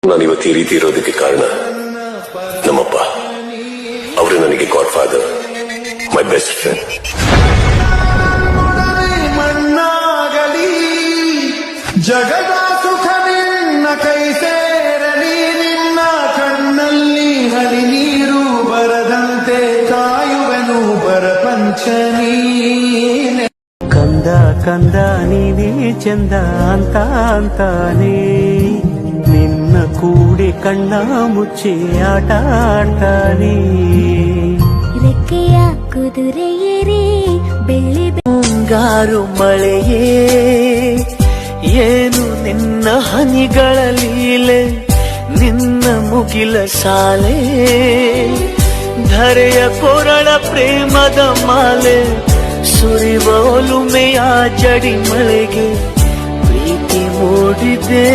ನಾನು ಇವತ್ತು ಈ ರೀತಿ ಇರೋದಕ್ಕೆ ಕಾರಣ ನಮ್ಮಪ್ಪ. ಅವರೇ ನನಗೆ godfather, my best friend. ಮಣ್ಣಾಗಲಿ ಜಗದ ಸುಖ ನಿನ್ನ ಕೈ ಸೇರಲಿ, ನಿನ್ನ ಕಣ್ಣಲ್ಲಿ ಹನಿ ನೀರು ಬರದಂತೆ ಕಾಯುವೆನು ಪರಪಂಚನಿ. ಕಂದ ಕಂದ ನೀನೇ ಚಂದ ಅಂತ ಅಂತಾನೆ, ನಿನ್ನ ಕೂಡಿ ಕಣ್ಣ ಮುಚ್ಚಿ ಆಟ ಆಡ್ತಾನೆ. ರೆಕ್ಕೆಯ ಕುದುರೆಯೇರಿ ಬೆಳ್ಳಿ ಮುಂಗಾರು ಮಳೆಯೇ ಏನು ನಿನ್ನ ಹನಿಗಳ ಲೀಲೆ, ನಿನ್ನ ಮುಗಿಲ ಸಾಲೆ ಧರೆಯ ಕೊರಳ ಪ್ರೇಮದ ಮಾಲೆ, ಸುರಿವ ಒಲುಮೆಯ ಜಡಿ ಮಳೆಗೆ ಪ್ರೀತಿ ಮೂಡಿದೆ.